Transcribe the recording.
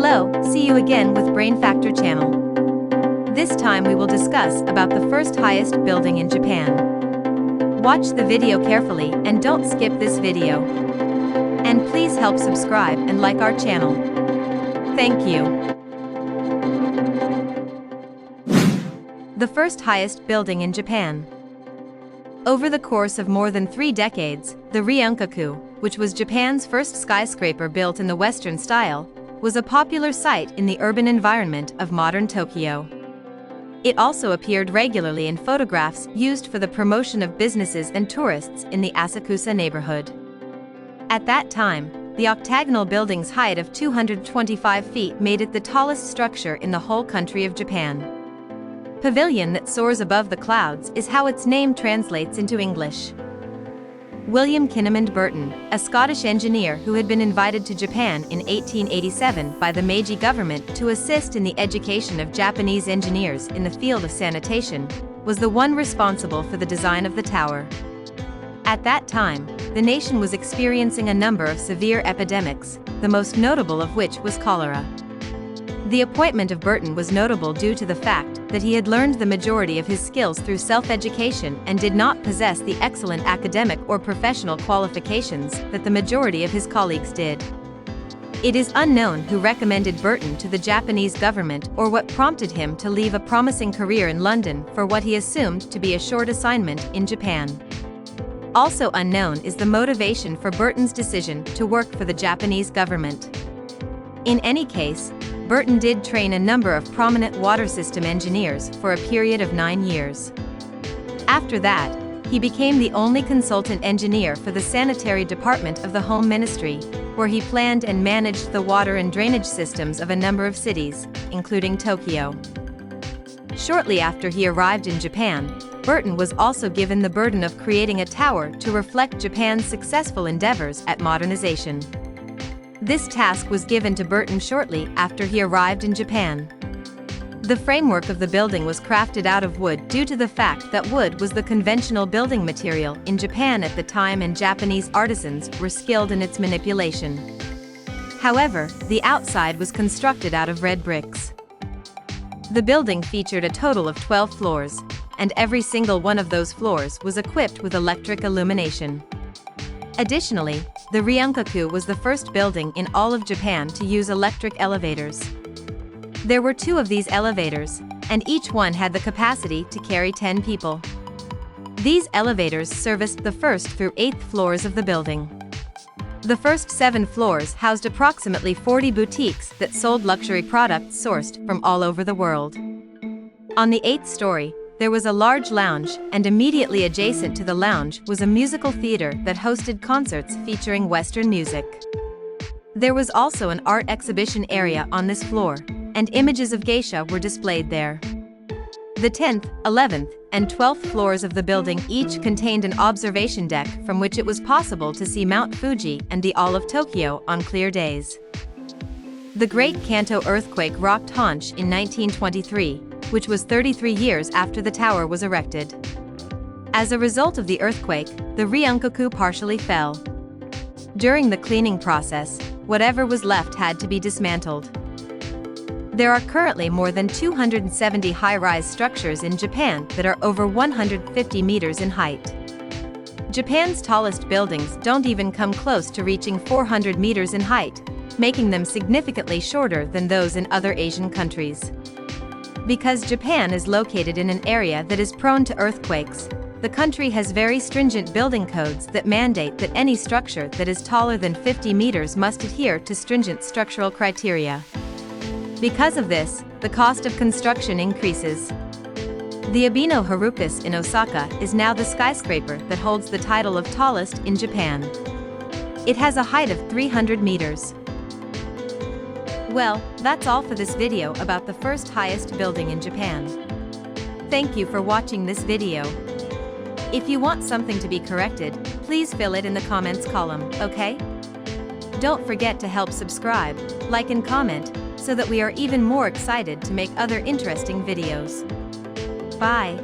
Hello, see you again with Brainfactor channel. This time we will discuss about the first highest building in Japan. Watch the video carefully and don't skip this video. And please help subscribe and like our channel. Thank you. The first highest building in Japan. Over the course of more than 3 decades, the Ryokan, which was Japan's first skyscraper built in the Western style, was a popular sight in the urban environment of modern Tokyo. It also appeared regularly in photographs used for the promotion of businesses and tourists in the Asakusa neighborhood. At that time, the octagonal building's height of 225 feet made it the tallest structure in the whole country of Japan. Pavilion that soars above the clouds is how its name translates into English. William Kinnamond Burton, a Scottish engineer who had been invited to Japan in 1887 by the Meiji government to assist in the education of Japanese engineers in the field of sanitation, was the one responsible for the design of the tower. At that time, the nation was experiencing a number of severe epidemics, the most notable of which was cholera. The appointment of Burton was notable due to the fact that he had learned the majority of his skills through self-education and did not possess the excellent academic or professional qualifications that the majority of his colleagues did. It is unknown who recommended Burton to the Japanese government or what prompted him to leave a promising career in London for what he assumed to be a short assignment in Japan. Also unknown is the motivation for Burton's decision to work for the Japanese government. In any case, Burton did train a number of prominent water system engineers for a period of 9 years. After that, he became the only consultant engineer for the sanitary department of the Home Ministry, where he planned and managed the water and drainage systems of a number of cities, including Tokyo. Shortly after he arrived in Japan, Burton was also given the burden of creating a tower to reflect Japan's successful endeavors at modernization. This task was given to Burton shortly after he arrived in Japan. The framework of the building was crafted out of wood due to the fact that wood was the conventional building material in Japan at the time and Japanese artisans were skilled in its manipulation. However, the outside was constructed out of red bricks. The building featured a total of 12 floors, and every single one of those floors was equipped with electric illumination. Additionally, the Ryokan was the first building in all of Japan to use electric elevators. There were 2 of these elevators, and each one had the capacity to carry 10 people. These elevators serviced the 1st through 8th floors of the building. The first 7 floors housed approximately 40 boutiques that sold luxury products sourced from all over the world. On the 8th story, there was a large lounge, and immediately adjacent to the lounge was a musical theater that hosted concerts featuring Western music. There was also an art exhibition area on this floor, and images of geisha were displayed there. The 10th, 11th, and 12th floors of the building each contained an observation deck from which it was possible to see Mount Fuji and the All of Tokyo on clear days. The Great Kanto earthquake rocked Honsh in 1923, which was 33 years after the tower was erected. As a result of the earthquake, the Ryokan partially fell. During the cleaning process, whatever was left had to be dismantled. There are currently more than 270 high-rise structures in Japan that are over 150 meters in height. Japan's tallest buildings don't even come close to reaching 400 meters in height, making them significantly shorter than those in other Asian countries. Because Japan is located in an area that is prone to earthquakes, the country has very stringent building codes that mandate that any structure that is taller than 50 meters must adhere to stringent structural criteria. Because of this, the cost of construction increases. The Abino Harukas in Osaka is now the skyscraper that holds the title of tallest in Japan. It has a height of 300 meters. Well, that's all for this video about the first highest building in Japan. Thank you for watching this video. If you want something to be corrected, please fill it in the comments column, okay? Don't forget to help subscribe, like and comment, so that we are even more excited to make other interesting videos. Bye!